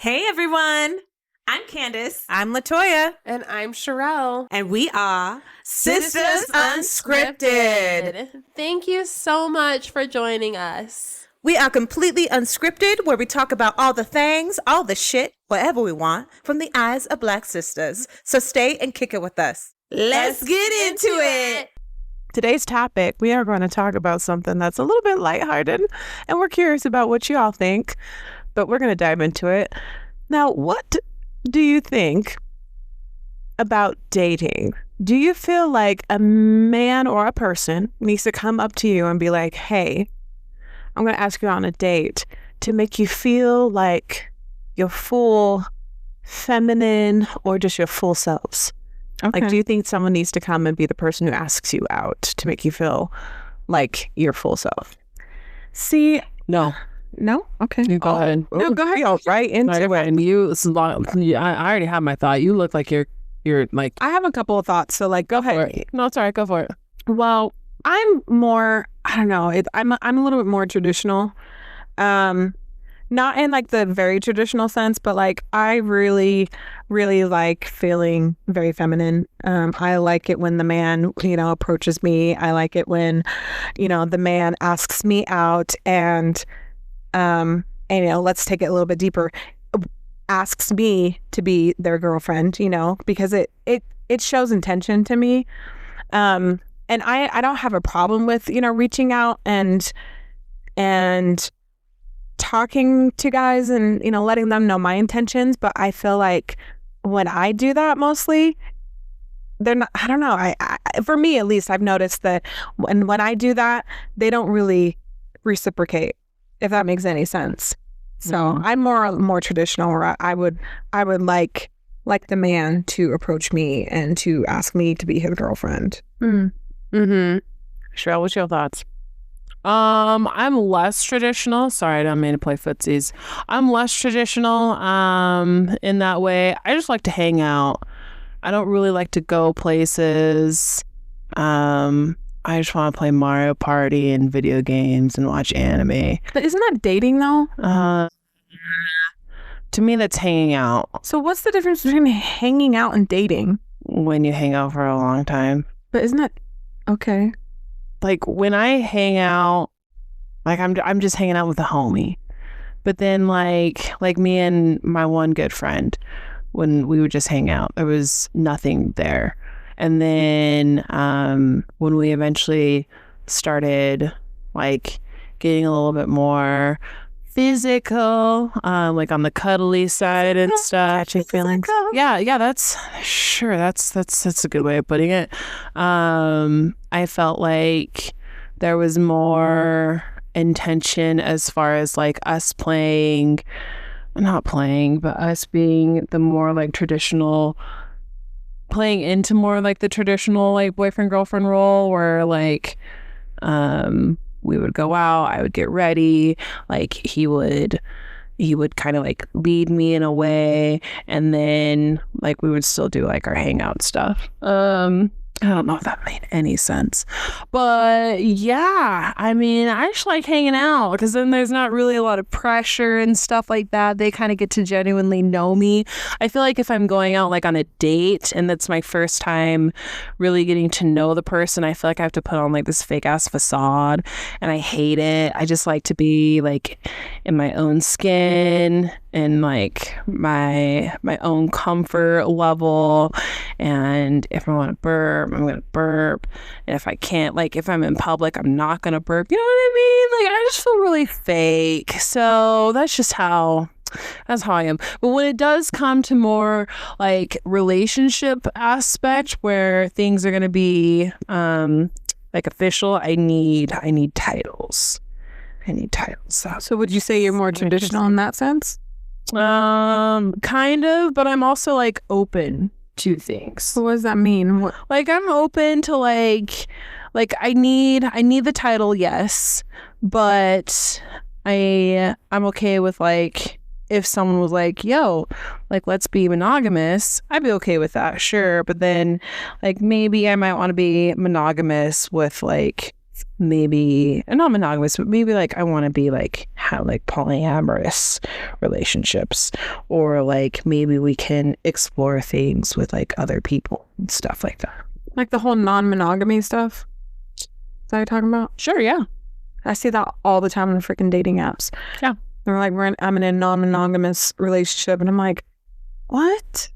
Hey everyone, I'm Candace. I'm Latoya. And I'm Sherelle. And we are Sisters Unscripted. Thank you so much for joining us. We are completely unscripted, where we talk about all the things, all the shit, whatever we want, from the eyes of Black sisters. So stay and kick it with us. Let's get into it. Today's topic, we are going to talk about something that's a little bit lighthearted, and we're curious about what you all think, but we're going to dive into it. Now, what do you think about dating? Do you feel like a man or a person needs to come up to you and be like, hey, I'm going to ask you on a date to make you feel like your full feminine or just your full selves? Okay. Like, do you think someone needs to come and be the person who asks you out to make you feel like your full self? See, No. Okay. You go ahead. No, go ahead. Go right into No, it. and you, I already have my thought. You look like you're like. I have a couple of thoughts, so like, go ahead. No, it's all right. Go for it. Well, I'm more, I don't know, I'm a little bit more traditional. Not in like the very traditional sense, but like I really, really like feeling very feminine. I like it when the man, approaches me. I like it when, the man asks me out and let's take it a little bit deeper, asks me to be their girlfriend, because it shows intention to me. And I don't have a problem with, reaching out and talking to guys and, letting them know my intentions. But I feel like when I do that, mostly they're not, I don't know. I for me, at least, I've noticed that when I do that, they don't really reciprocate, if that makes any sense. So I'm more traditional, where I would like the man to approach me and to ask me to be his girlfriend. Sherelle, what's your thoughts? I'm less traditional. Sorry, I don't mean to play footsies. I'm less traditional in that way. I just like to hang out. I don't really like to go places. I just want to play Mario Party and video games and watch anime. But isn't that dating though? To me, that's hanging out. So what's the difference between hanging out and dating? When you hang out for a long time. But isn't that okay? Like when I hang out, like I'm just hanging out with a homie. But then like me and my one good friend, when we would just hang out, there was nothing there. And then when we eventually started like getting a little bit more physical, like on the cuddly side and stuff. Catchy feelings. Yeah, that's a good way of putting it. I felt like there was more intention as far as like us being the more like traditional, playing into more like the traditional like boyfriend girlfriend role, where like we would go out, I would get ready, like he would kind of like lead me in a way, and then like we would still do like our hangout stuff. I don't know if that made any sense, but yeah, I mean, I just like hanging out because then there's not really a lot of pressure and stuff like that. They kind of get to genuinely know me. I feel like if I'm going out like on a date and that's my first time really getting to know the person, I feel like I have to put on like this fake ass facade, and I hate it. I just like to be like in my own skin and like my own comfort level. And if I want to burp, I'm going to burp. And if I can't, like if I'm in public, I'm not going to burp. You know what I mean? Like I just feel really fake. So that's how I am. But when it does come to more like relationship aspect where things are going to be like official, I need titles. So would you say you're more traditional in that sense? Kind of, but I'm also like open to things. So what does that mean? Like I'm open to like I need the title, yes, but I'm okay with like if someone was like, yo, like let's be monogamous, I'd be okay with that, sure. But then like maybe I might want to be monogamous with like maybe not monogamous, but maybe like I want to be like have like polyamorous relationships, or like maybe we can explore things with like other people and stuff like that. Like the whole non-monogamy stuff. Is that what you're talking about? Sure, yeah. I see that all the time on freaking dating apps. Yeah. They're like, I'm in a non-monogamous relationship. And I'm like, what?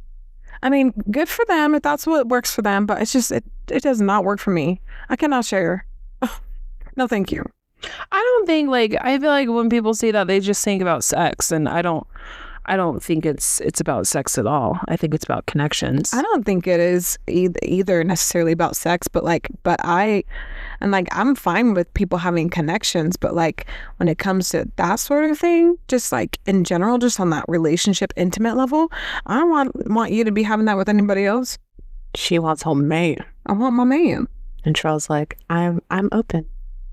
I mean, good for them if that's what works for them. But it's just, it does not work for me. I cannot share. No, thank you. I don't think like, I feel like when people say that, they just think about sex, and I don't think it's about sex at all. I think it's about connections. I don't think it is either necessarily about sex, but I'm fine with people having connections, but like when it comes to that sort of thing, just like in general, just on that relationship intimate level, I don't want you to be having that with anybody else. She wants her man. I want my man. And Charles like, I'm open.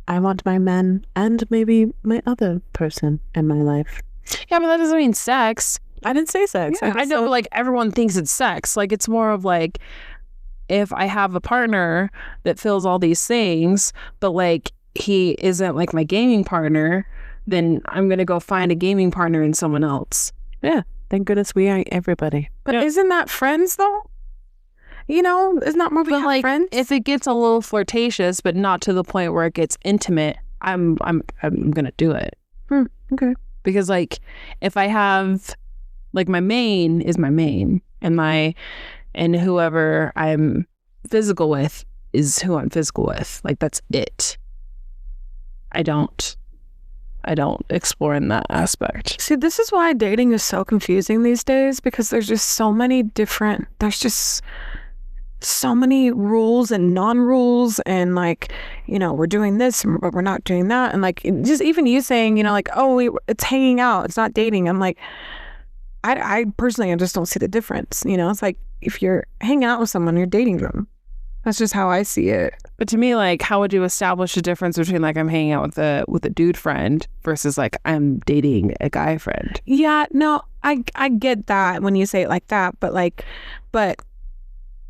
I want my man and maybe my other person in my life. Yeah, but that doesn't mean sex. I didn't say sex. Yeah, I know, like everyone thinks it's sex. Like it's more of like, if I have a partner that fills all these things, but like he isn't like my gaming partner, then I'm gonna go find a gaming partner in someone else. Yeah, thank goodness we ain't everybody. But isn't that friends though? You know, isn't that more like friends? If it gets a little flirtatious, but not to the point where it gets intimate, I'm gonna do it. Okay. Because like if I have like my main is my main, and whoever I'm physical with is who I'm physical with. Like that's it. I don't explore in that aspect. See, this is why dating is so confusing these days, because there's just so many rules and non-rules, and like, you know, we're doing this but we're not doing that, and like just even you saying, you know, like, oh, it's hanging out, it's not dating. I'm like, I personally, I just don't see the difference. You know, it's like if you're hanging out with someone, you're dating them. That's just how I see it. But to me, like, how would you establish a difference between like I'm hanging out with a dude friend versus like I'm dating a guy friend? Yeah, no, I get that when you say it like that, but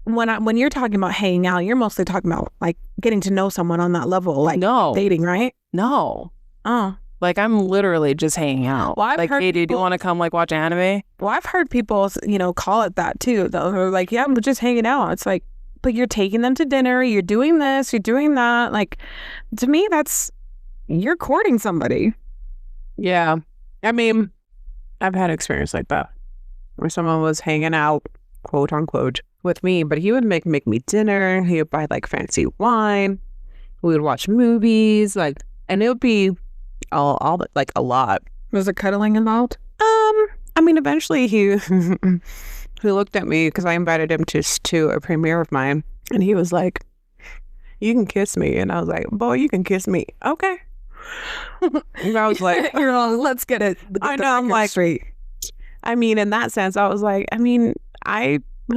when you're talking about hanging out, you're mostly talking about like getting to know someone on that level, like dating, right? No. Oh. Like I'm literally just hanging out. Well, I've like, heard hey, dude, you people- want to come like watch anime? Well, I've heard people, you know, call it that too. They're like, yeah, I'm just hanging out. It's like, but you're taking them to dinner, you're doing this, you're doing that. Like, to me, you're courting somebody. Yeah. I mean, I've had experience like that where someone was hanging out, quote unquote, with me, but he would make me dinner. He would buy like fancy wine. We would watch movies, like, and it would be all like a lot. Was there cuddling involved? I mean, eventually he looked at me because I invited him to a premiere of mine, and he was like, "You can kiss me," and I was like, "Boy, you can kiss me, okay?" And I was like, You're all, let's get it. I know, I'm like, straight. I mean, in that sense, I was like, I mean,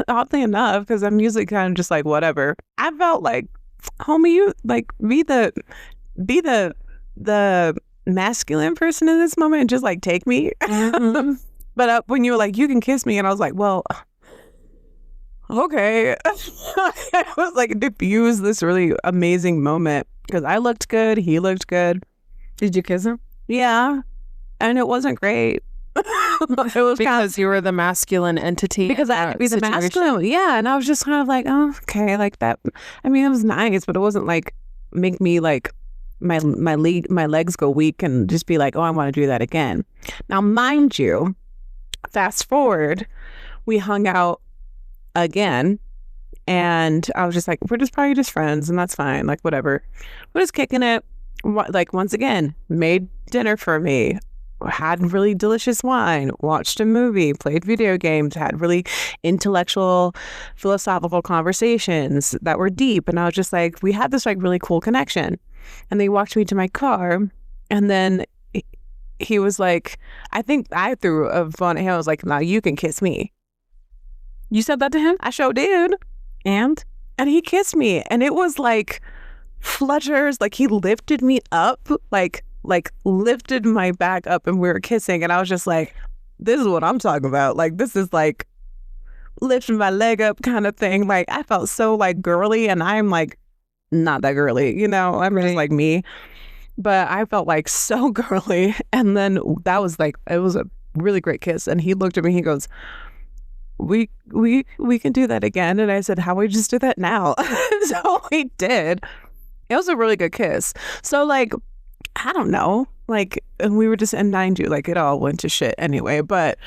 oddly enough, because I'm usually kind of just like whatever. I felt like, homie, you like be the masculine person in this moment and just like take me. Mm-hmm. But when you were like, you can kiss me, and I was like, well, okay. I was like, diffuse this really amazing moment because I looked good, he looked good. Did you kiss him? Yeah, and it wasn't great. It was Because you were the masculine entity. because I had to be the situation. masculine. Yeah, and I was just kind of like, oh, okay, like that. I mean, it was nice, but it wasn't like make me like my legs go weak and just be like, oh, I want to do that again. Now, mind you, fast forward, we hung out again, and I was just like, we're just probably just friends, and that's fine, like whatever. We're just kicking it. Like once again, made dinner for me. Had really delicious wine, watched a movie, played video games, had really intellectual, philosophical conversations that were deep. And I was just like, we had this like really cool connection. And they walked me to my car. And then he was like, I think I threw a phone at him. I was like, now you can kiss me. You said that to him? I sure did. And he kissed me. And it was like flutters, like he lifted me up, like lifted my back up, and we were kissing, and I was just like, this is what I'm talking about. Like, this is like lifting my leg up kind of thing. Like, I felt so like girly, and I'm like not that girly, I'm just like me. But I felt like so girly. And then that was like, it was a really great kiss. And he looked at me, he goes, we can do that again. And I said, how about we just do that now? So we did. It was a really good kiss. So like, I don't know, like, and we were just, and mind you, like, it all went to shit anyway. But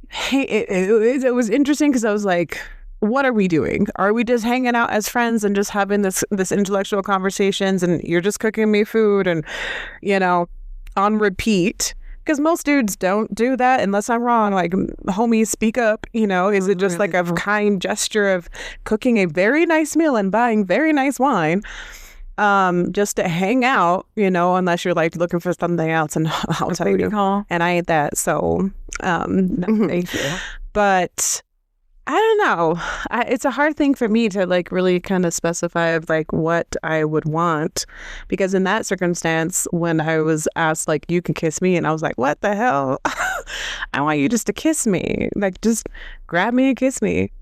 hey, it was interesting because I was like, what are we doing? Are we just hanging out as friends and just having this intellectual conversations, and you're just cooking me food and, on repeat? Because most dudes don't do that unless I'm wrong. Like, homie, speak up, is it just like a kind gesture of cooking a very nice meal and buying very nice wine just to hang out, unless you're like looking for something else, and I'll tell you. And I ate that. So, Thank you. But I don't know. It's a hard thing for me to like really kind of specify of like what I would want, because in that circumstance, when I was asked like, you can kiss me, and I was like, what the hell? I want you just to kiss me, like just grab me and kiss me.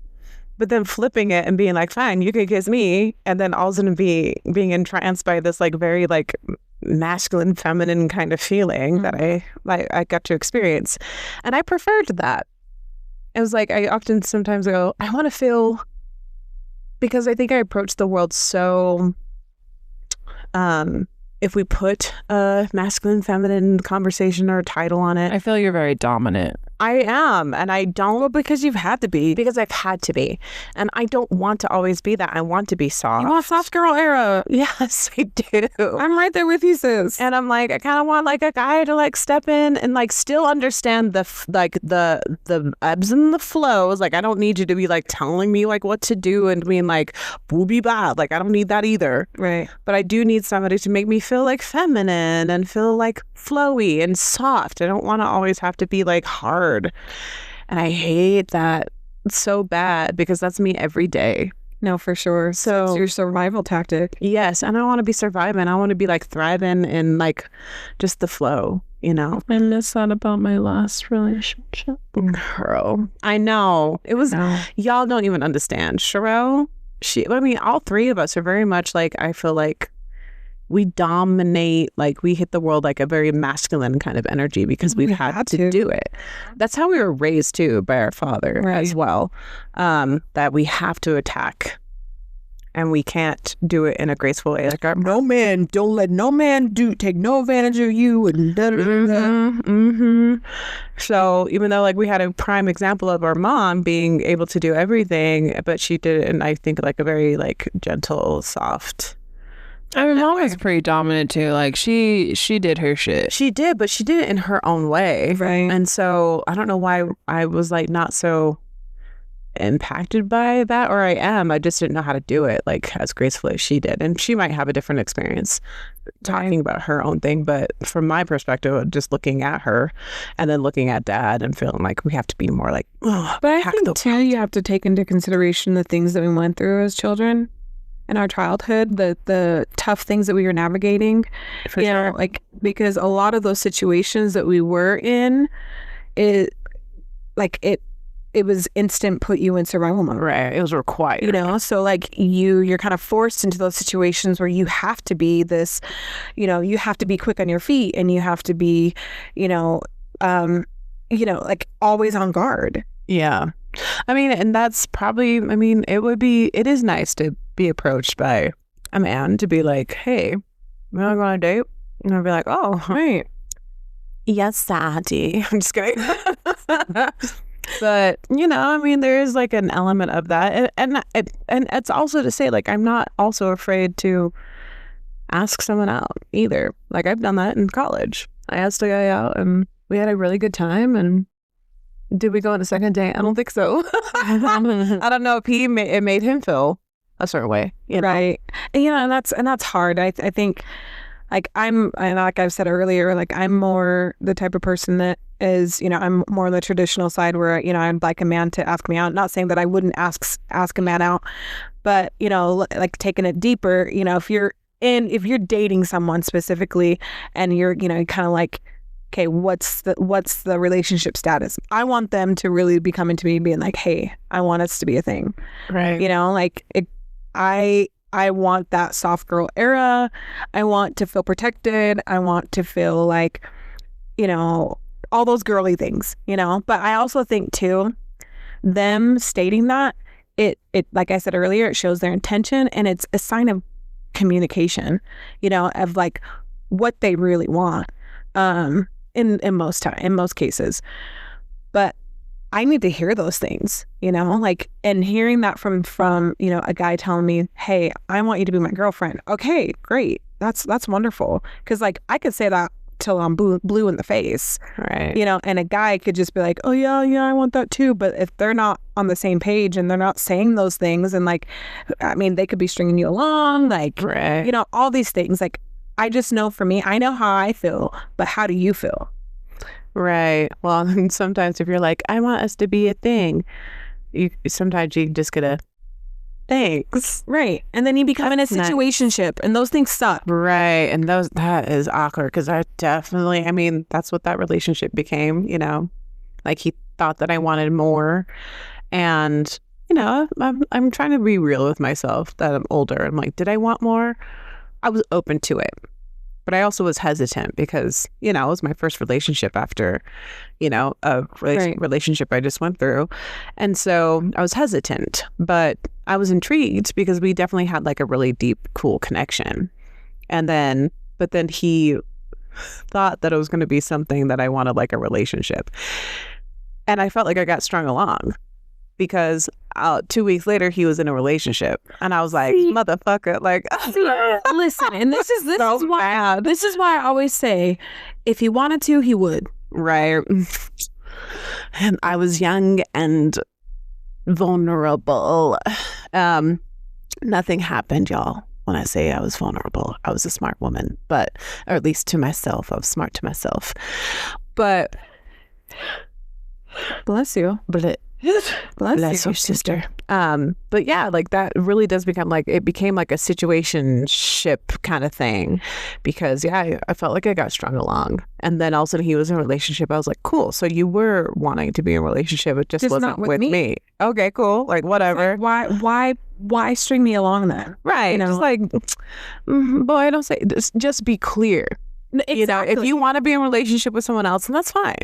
But then flipping it and being like, fine, you can kiss me, and then all of a sudden being entranced by this like very like masculine, feminine kind of feeling that I got to experience, and I preferred that. It was like, I often sometimes go, I want to feel, because I think I approach the world so, if we put a masculine, feminine conversation or title on it. I feel you're very dominant. I am, and I don't because you've had to be, because I've had to be, and I don't want to always be that. I want to be soft. You want soft girl era? Yes, I do. I'm right there with you, sis. And I'm like, I kind of want like a guy to like step in and like still understand the ebbs and the flows. Like, I don't need you to be like telling me like what to do and being like booby bad. Like, I don't need that either. Right. But I do need somebody to make me feel like feminine and feel like flowy and soft. I don't want to always have to be like hard. And I hate that so bad, because that's me every day. No, for sure. So it's your survival tactic. Yes. And I want to be surviving. I want to be like thriving in like just the flow, I miss that about my last relationship. Girl, I know. It was, y'all don't even understand. Sherelle, all three of us are very much like, I feel like we dominate, like we hit the world like a very masculine kind of energy because we've had to do it. That's how we were raised too by our father as well, that we have to attack, and we can't do it in a graceful way. Like, no man, don't let no man take no advantage of you. And So even though like we had a prime example of our mom being able to do everything, but she did it in, I think, like a very like gentle, soft. I mean, mom was pretty dominant too. Like she did her shit. She did, but she did it in her own way. Right. And so I don't know why I was like not so impacted by that, or I am. I just didn't know how to do it like as gracefully as she did. And she might have a different experience talking about her own thing. But from my perspective, just looking at her and then looking at dad and feeling like we have to be more like, but I think too, you have to take into consideration the things that we went through as children. In our childhood, the tough things that we were navigating, like, because a lot of those situations that we were in, it was instant put you in survival mode. Right. It was required. So like you're kind of forced into those situations where you have to be this, you have to be quick on your feet, and you have to be, like always on guard. Yeah. I mean, and that's probably, it is nice to be approached by a man to be like, hey, we're going on a date. And I'll be like, oh, right. Yes, daddy. I'm just kidding. But, there is like an element of that. And it's also to say, like, I'm not also afraid to ask someone out either. Like, I've done that in college. I asked a guy out and we had a really good time. And did we go on a second date? I don't think so. I don't know if it made him feel a certain way, right? And that's hard. I think, like like I've said earlier, like I'm more the type of person that is, I'm more on the traditional side where I'd like a man to ask me out. Not saying that I wouldn't ask a man out, but like taking it deeper. If you're dating someone specifically, and you're kind of like, okay, what's the relationship status? I want them to really be coming to me being like, hey, I want us to be a thing. Right. Like I I want that soft girl era. I want to feel protected. I want to feel like, you know, all those girly things, you know. But I also think too, them stating that, it like I said earlier, it shows their intention, and it's a sign of communication, you know, of like what they really want, in most cases. But I need to hear those things, you know, like, and hearing that from, you know, a guy telling me, hey, I want you to be my girlfriend. Okay, great. That's wonderful. Cause like I could say that till I'm blue in the face. Right. You know, and a guy could just be like, oh yeah, I want that too. But if they're not on the same page and they're not saying those things, and like, I mean, they could be stringing you along, like, Right. you know, all these things. Like, I just know for me, I know how I feel, but how do you feel? Right. Well, and sometimes if you're like, I want us to be a thing, sometimes you just get a thanks. Right. And then you become in a That's nice. situationship, and those things suck. Right. And that is awkward, because I mean, that's what that relationship became, you know, like he thought that I wanted more. And, you know, I'm trying to be real with myself that I'm older. I'm like, did I want more? I was open to it. But I also was hesitant because, you know, it was my first relationship after, you know, a relationship I just went through. And so I was hesitant, but I was intrigued because we definitely had like a really deep, cool connection. But then he thought that it was going to be something that I wanted, like a relationship. And I felt like I got strung along because 2 weeks later he was in a relationship, and I was like, motherfucker, like, Listen, and this is so why bad. this is why I always say, if he wanted to, he would. Right. And I was young and vulnerable. Nothing happened, y'all. When I say I was vulnerable, I was a smart woman, or at least to myself, I was smart to myself. But Bless you. Bless your sister. But yeah, like that really does become like, it became like a situationship kind of thing, because yeah, I felt like I got strung along, and then all of a sudden he was in a relationship. I was like, cool. So you were wanting to be in a relationship, it just wasn't not with with me. Okay, cool. Like whatever. Why string me along then? Right. You know? Just like, boy, don't say. Just be clear. Exactly. You know, if you want to be in a relationship with someone else, then that's fine.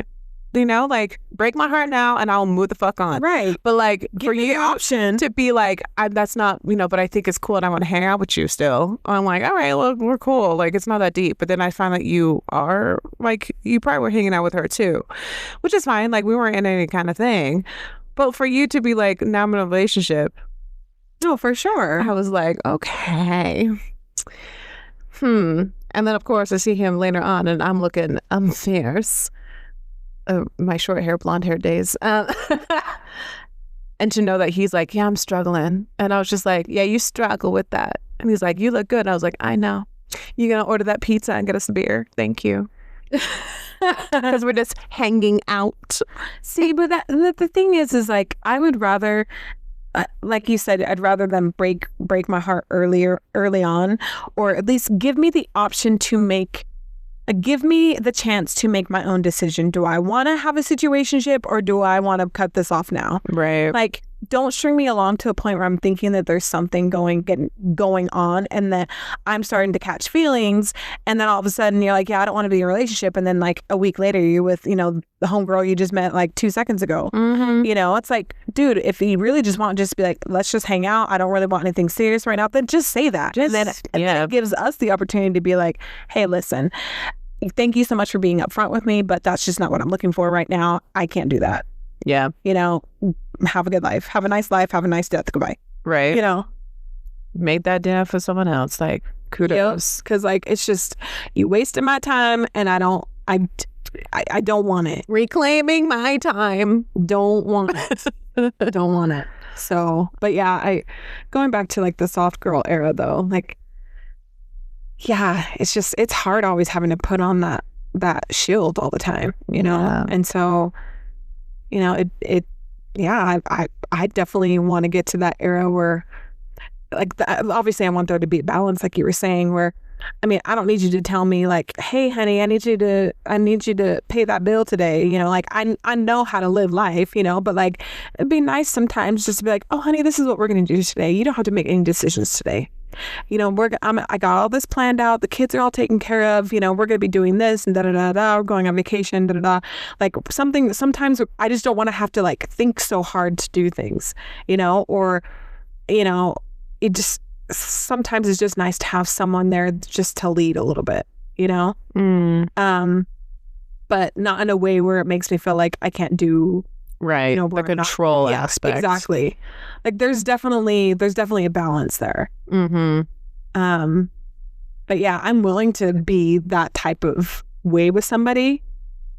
You know, like, break my heart now and I'll move the fuck on. Right. But like, Give for me you the option to be like, that's not, you know, but I think it's cool and I want to hang out with you still. I'm like, all right, well, we're cool. Like, it's not that deep. But then I find that you are, like, you probably were hanging out with her too, which is fine. Like, we weren't in any kind of thing. But for you to be like, now I'm in a relationship. No, for sure. I was like, okay. And then, of course, I see him later on and I'm looking, fierce. My short hair, blonde hair days. And to know that he's like, yeah, I'm struggling. And I was just like, yeah, you struggle with that. And he's like, you look good. And I was like, I know. You gonna order that pizza and get us a beer? Thank you. Because we're just hanging out. See, but the thing is like, I would rather, like you said, I'd rather them break my heart early on, or at least give me the option to give me the chance to make my own decision. Do I want to have a situationship, or do I want to cut this off now? Right. Like, don't string me along to a point where I'm thinking that there's something going on, and that I'm starting to catch feelings, and then all of a sudden you're like, yeah, I don't want to be in a relationship, and then like a week later you're with, you know, the homegirl you just met like 2 seconds ago. Mm-hmm. You know, it's like, dude, if you really just want to just be like, let's just hang out, I don't really want anything serious right now, then just say that. And then it gives us the opportunity to be like, hey, listen, thank you so much for being upfront with me, but that's just not what I'm looking for right now. I can't do that. Yeah. You know, have a good life. Have a nice life. Have a nice death. Goodbye. Right. You know, make that dinner for someone else. Like, kudos. because like, it's just, you wasted my time, and I don't want it. Reclaiming my time. Don't want it. Don't want it. So, but yeah, going back to like the soft girl era though, like, yeah, it's just, it's hard always having to put on that shield all the time, you know? Yeah. And so, you know, I definitely want to get to that era where, like, obviously I want there to be a balance, like you were saying, where, I mean, I don't need you to tell me like, hey, honey, I need you to pay that bill today. You know, like, I know how to live life, you know, but like, it'd be nice sometimes just to be like, oh, honey, this is what we're going to do today. You don't have to make any decisions today. I got all this planned out. The kids are all taken care of. We're going to be doing this and da da da da. We're going on vacation, da da da. Like sometimes I just don't want to have to like think so hard to do things, or, it just, sometimes it's just nice to have someone there just to lead a little bit, but not in a way where it makes me feel like I can't do right, the control aspect. Exactly. Like there's definitely a balance there. But yeah, I'm willing to be that type of way with somebody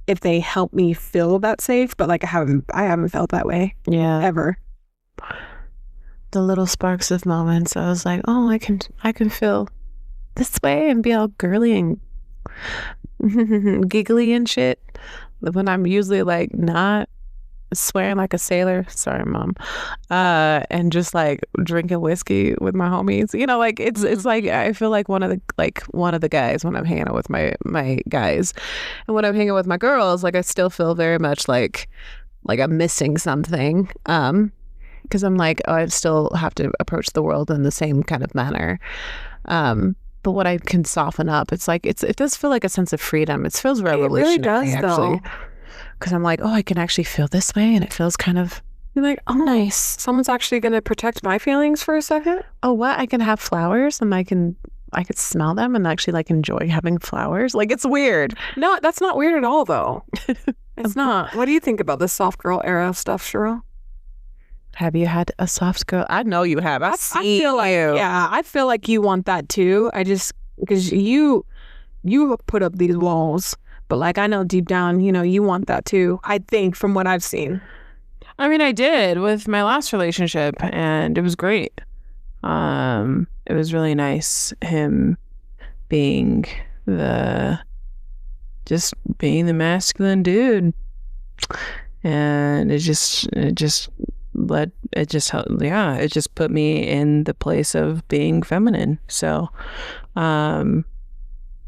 if they help me feel that safe, but like I haven't felt that way ever. The little sparks of moments, I was like, oh, I can feel this way and be all girly and giggly and shit when I'm usually like not swearing like a sailor, sorry mom, and just like drinking whiskey with my homies, like it's like I feel like one of the guys when I'm hanging out with my guys, and when I'm hanging with my girls, like I still feel very much like I'm missing something, because I'm like, oh, I still have to approach the world in the same kind of manner. But what I can soften up, it's like it does feel like a sense of freedom. It feels revolutionary. It really does, actually. though. Because I'm like, oh, I can actually feel this way, and it feels kind of You're like, oh, nice. Someone's actually going to protect my feelings for a second. Oh, what? I can have flowers, and I could smell them, and actually like enjoy having flowers. Like it's weird. No, that's not weird at all, though. It's not. What do you think about the soft girl era stuff, Cheryl? Have you had a soft girl? I know you have. I feel like you. Yeah, I feel like you want that too. I just because you put up these walls, but like I know deep down, you want that too. I think from what I've seen. I mean, I did with my last relationship, and it was great. It was really nice him being the masculine dude, and it just put me in the place of being feminine. So it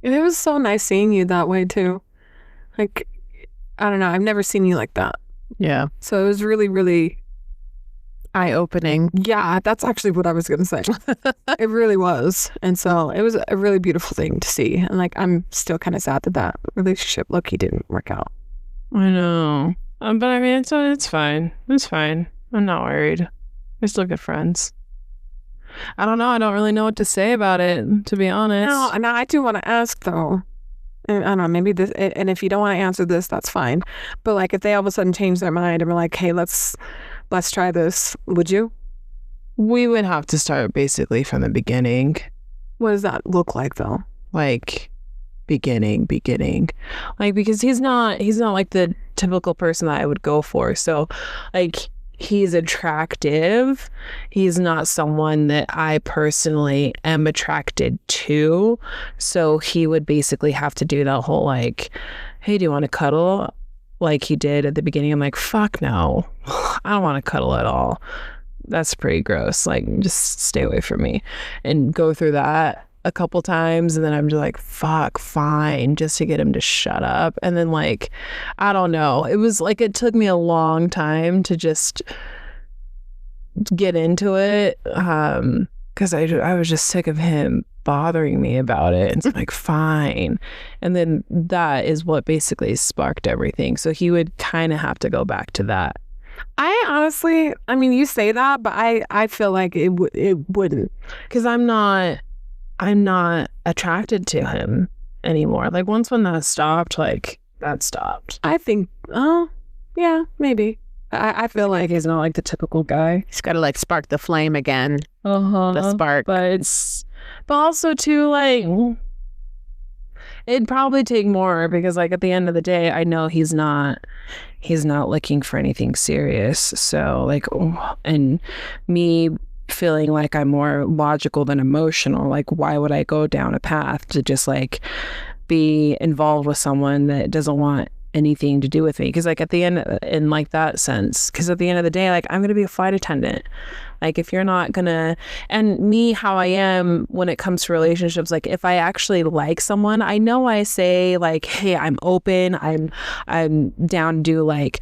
was so nice seeing you that way too. Like, I don't know, I've never seen you like that. Yeah. So it was really, really eye-opening. Yeah, that's actually what I was gonna say. It really was. And so it was a really beautiful thing to see. And like I'm still kind of sad that relationship low-key didn't work out. I know. But I mean it's fine. It's fine. I'm not worried. We're still good friends. I don't know. I don't really know what to say about it, to be honest. No, and I do want to ask though. I don't know, maybe this, and if you don't want to answer this, that's fine. But like if they all of a sudden change their mind and we're like, hey, let's try this, would you? We would have to start basically from the beginning. What does that look like though? Like beginning. Like because he's not like the typical person that I would go for. So like he's attractive. He's not someone that I personally am attracted to. So he would basically have to do that whole like, hey, do you want to cuddle? Like he did at the beginning. I'm like, fuck no. I don't want to cuddle at all. That's pretty gross. Like just stay away from me. And go through that a couple times, and then I'm just like, fuck, fine, just to get him to shut up. And then like, I don't know, it was like it took me a long time to just get into it, because I was just sick of him bothering me about it. And it's like, fine. And then that is what basically sparked everything. So he would kind of have to go back to that. I honestly, I mean, you say that, but I feel like it wouldn't, because I'm not attracted to him anymore. Like once when that stopped, like that stopped. I think, oh yeah, maybe. I feel like he's not like the typical guy. He's got to like spark the flame again. The spark. But also too, like it'd probably take more, because like at the end of the day, I know he's not looking for anything serious. So like, and me feeling like I'm more logical than emotional, like why would I go down a path to just like be involved with someone that doesn't want anything to do with me. Because like at the end, in like that sense, because at the end of the day, like I'm going to be a flight attendant. Like if you're not gonna, and me, how I am when it comes to relationships, like if I actually like someone, I know I say like, hey, I'm open, I'm down to do like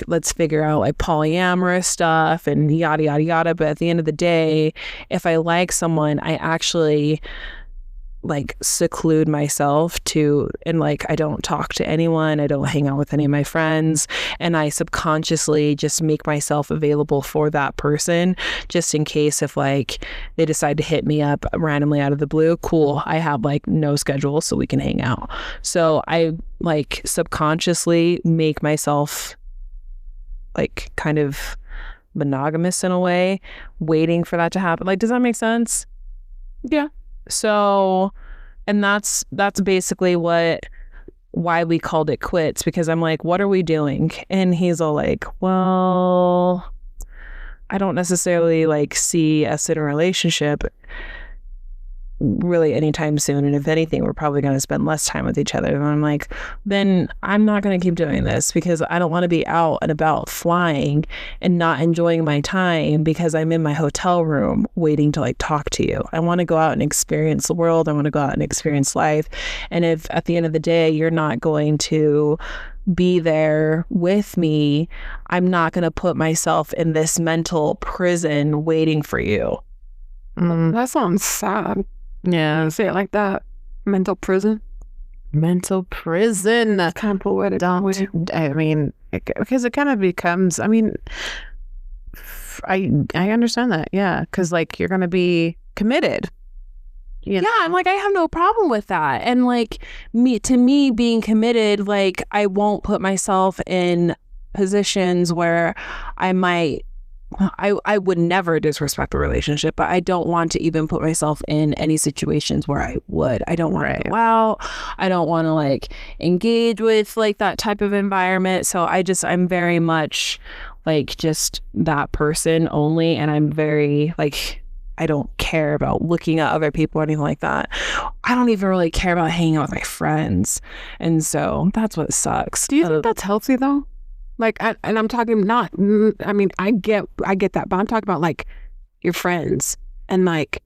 let's figure out like polyamorous stuff and yada yada yada. But at the end of the day, if I like someone, I actually like seclude myself to, and like I don't talk to anyone, I don't hang out with any of my friends, and I subconsciously just make myself available for that person just in case if like they decide to hit me up randomly out of the blue. Cool, I have like no schedule, so we can hang out. So I like subconsciously make myself like kind of monogamous in a way, waiting for that to happen. Like, does that make sense? Yeah. So, and that's basically why we called it quits, because I'm like, what are we doing? And he's all like, well, I don't necessarily like see us in a relationship really anytime soon, and if anything, we're probably going to spend less time with each other. And I'm like, then I'm not going to keep doing this, because I don't want to be out and about flying and not enjoying my time because I'm in my hotel room waiting to like talk to you. I want to go out and experience the world. I want to go out and experience life. And if at the end of the day you're not going to be there with me, I'm not going to put myself in this mental prison waiting for you. That sounds sad. Yeah. Say it like that. Mental prison. Mental prison. Kind of poetic. I mean, because it kind of becomes, I mean, I understand that. Yeah. Because like you're going to be committed. Yeah, I'm like, I have no problem with that. And like me being committed, like I won't put myself in positions where I would never disrespect the relationship, but I don't want to even put myself in any situations where I would. I don't want to go out. I don't want to like engage with like that type of environment. So I'm very much like just that person only. And I'm very like, I don't care about looking at other people or anything like that. I don't even really care about hanging out with my friends. And so that's what sucks. Do you think that's healthy though? Like, and I'm talking not, I mean, I get that, but I'm talking about like your friends and like,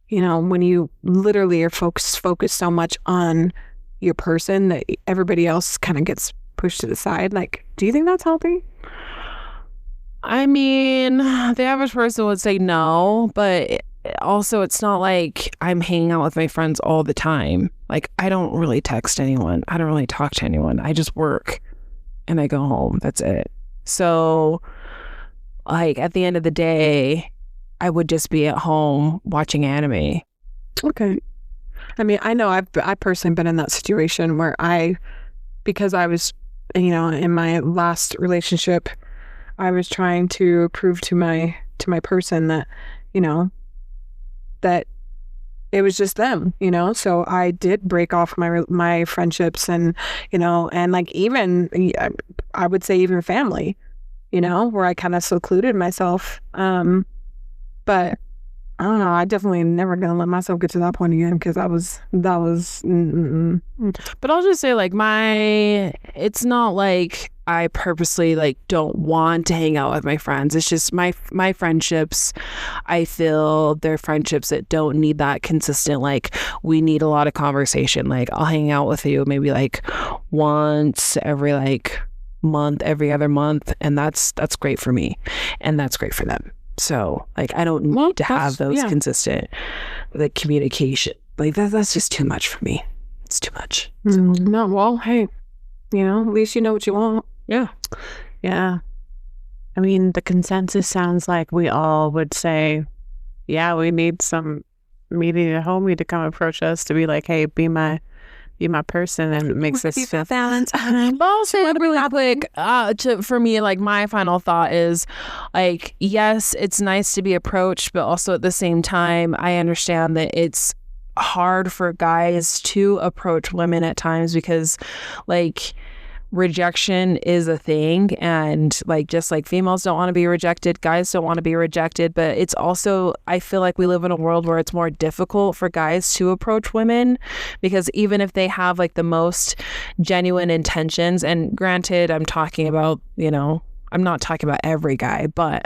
you know, when you literally are focused so much on your person that everybody else kind of gets pushed to the side. Like, do you think that's healthy? I mean, the average person would say no, but also it's not like I'm hanging out with my friends all the time. Like, I don't really text anyone. I don't really talk to anyone. I just work. And I go home. That's it. So, like, at the end of the day, I would just be at home watching anime. Okay. I mean, I know I personally been in that situation where because I was, you know, in my last relationship, I was trying to prove to my person that, you know, that it was just them, you know? So I did break off my friendships and, you know, and like even, I would say even family, you know, where I kind of secluded myself. But I don't know, I definitely never gonna let myself get to that point again, because that was But I'll just say like it's not like I purposely like don't want to hang out with my friends. It's just my friendships, I feel they're friendships that don't need that consistent, like we need a lot of conversation. Like I'll hang out with you maybe like once every like month, every other month, and that's great for me and that's great for them. So like I don't need to have those consistent like communication. Like that's just too much for me. It's too much. No, well, hey, you know, at least you know what you want. Yeah. Yeah. I mean, the consensus sounds like we all would say, yeah, we need we need a homie to come approach us to be like, hey, be my person, and it makes us feel balance. But I'll say really quick, for me, like my final thought is like, yes, it's nice to be approached, but also at the same time, I understand that it's hard for guys to approach women at times because like rejection is a thing, and like just like females don't want to be rejected, guys don't want to be rejected, but it's also, I feel like we live in a world where it's more difficult for guys to approach women, because even if they have like the most genuine intentions, and granted, I'm talking about, you know, I'm not talking about every guy, but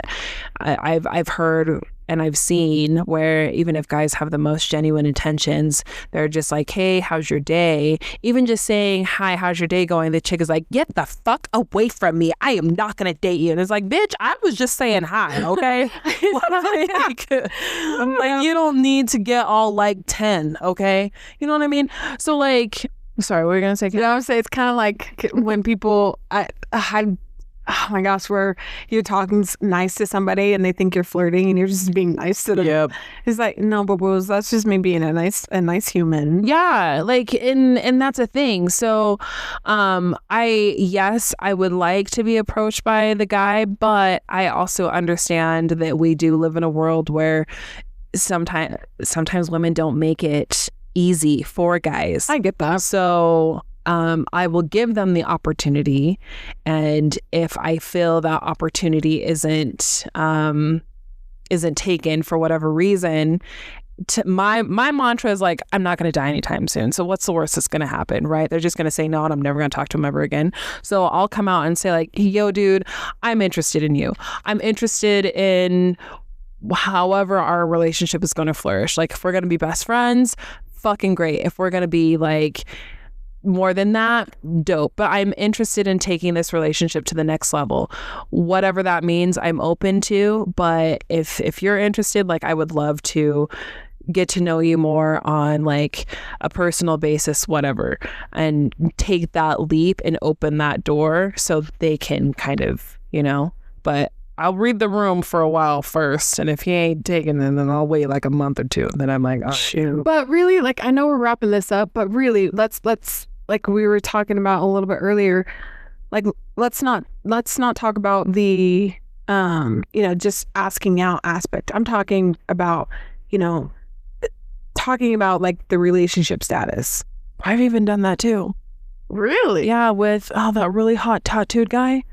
I've heard and I've seen where even if guys have the most genuine intentions, they're just like, hey, how's your day? Even just saying, hi, how's your day going? The chick is like, get the fuck away from me. I am not going to date you. And it's like, bitch, I was just saying hi, okay? Like, you don't need to get all like 10, okay? You know what I mean? So like, sorry, what were you going to say? You know what I'm saying? It's kind of like when people, oh my gosh, where you're talking nice to somebody and they think you're flirting and you're just being nice to them. Yep. It's like, no, boo-boos, that's just me being a nice human. Yeah, like, and that's a thing. So, I would like to be approached by the guy, but I also understand that we do live in a world where sometimes women don't make it easy for guys. I get that. So I will give them the opportunity, and if I feel that opportunity isn't taken for whatever reason, my mantra is like, I'm not going to die anytime soon. So what's the worst that's going to happen, right? They're just going to say no, and I'm never going to talk to them ever again. So I'll come out and say like, yo, dude, I'm interested in you. I'm interested in however our relationship is going to flourish. Like, if we're going to be best friends, fucking great. If we're going to be like more than that, dope. But I'm interested in taking this relationship to the next level. Whatever that means, I'm open to. But if you're interested, like, I would love to get to know you more on like a personal basis, whatever, and take that leap and open that door so they can kind of, you know, but I'll read the room for a while first, and if he ain't taking it, then I'll wait like a month or two. Then I'm like, oh shoot. But really, like, I know we're wrapping this up, but really, let's like we were talking about a little bit earlier, like let's not talk about the just asking out aspect. I'm talking about, like the relationship status. I've even done that too. Really? Yeah, with that really hot tattooed guy.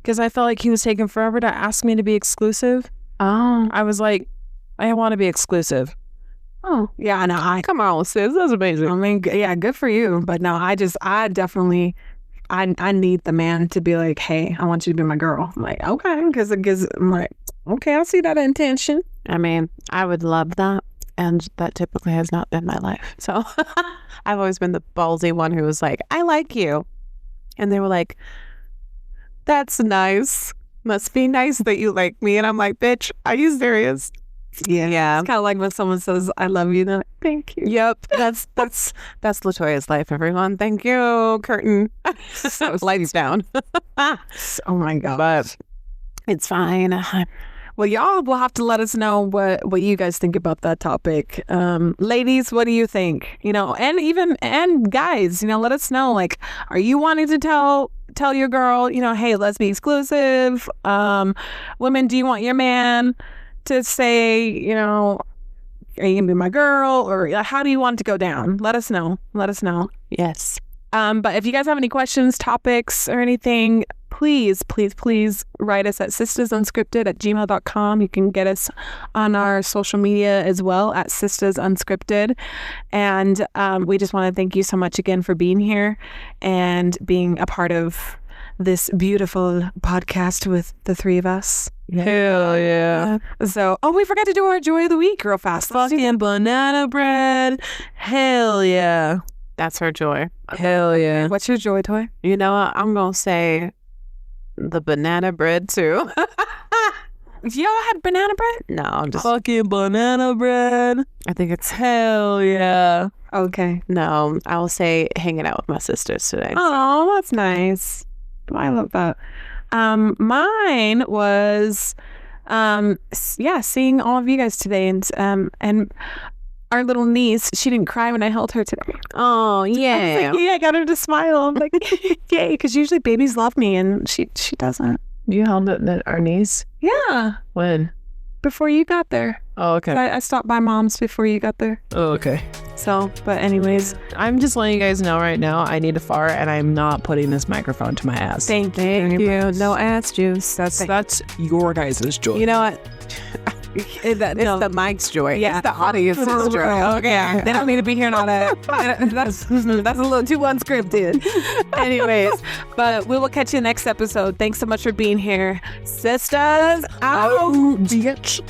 Because I felt like he was taking forever to ask me to be exclusive. Oh. I was like, I want to be exclusive. Oh. Yeah, no, come on, sis. That's amazing. I mean, yeah, good for you. But no, I definitely, I need the man to be like, hey, I want you to be my girl. I'm like, okay. Because I'm like, okay, I see that intention. I mean, I would love that. And that typically has not been my life. So I've always been the ballsy one who was like, I like you. And they were like, that's nice. Must be nice that you like me. And I'm like, bitch, are you serious? Yeah. It's kind of like when someone says, I love you. They're like, thank you. Yep. That's LaToya's life, everyone. Thank you. Curtain. Lights down. Oh my God. But it's fine. Well, y'all will have to let us know what you guys think about that topic. Ladies, what do you think? And guys, let us know. Like, are you wanting to tell your girl, hey, let's be exclusive? Women, do you want your man to say, are you gonna be my girl? Or how do you want it to go down? Let us know. Yes. But if you guys have any questions, topics, or anything, please write us at sistersunscripted@gmail.com. You can get us on our social media as well at sistersunscripted. And we just want to thank you so much again for being here and being a part of this beautiful podcast with the three of us. Hell yeah. So, we forgot to do our joy of the week real fast. Fucking banana bread. Hell yeah. That's her joy. Hell yeah. What's your joy toy? You know what? I'm going to say the banana bread too. Y'all had banana bread? No, I'm just... Fucking banana bread. I think it's... Hell yeah. Okay. No, I will say hanging out with my sisters today. Oh, that's nice. I love that. Mine was, seeing all of you guys today, and our little niece, she didn't cry when I held her today. Oh, yeah. I got her to smile. I'm like, yay, because usually babies love me, and she doesn't. You held our niece? Yeah. When? Before you got there. Oh, okay. I stopped by Mom's before you got there. Oh, okay. So, but anyways, I'm just letting you guys know right now, I need to fart, and I'm not putting this microphone to my ass. thank you. No ass juice. That's your guys' joy. You know what? It's the mic's joy. Yeah. It's the audience's joy. Okay. They don't need to be hearing all that. That's a little too unscripted. Anyways, but we will catch you next episode. Thanks so much for being here. Sisters out. Bitch.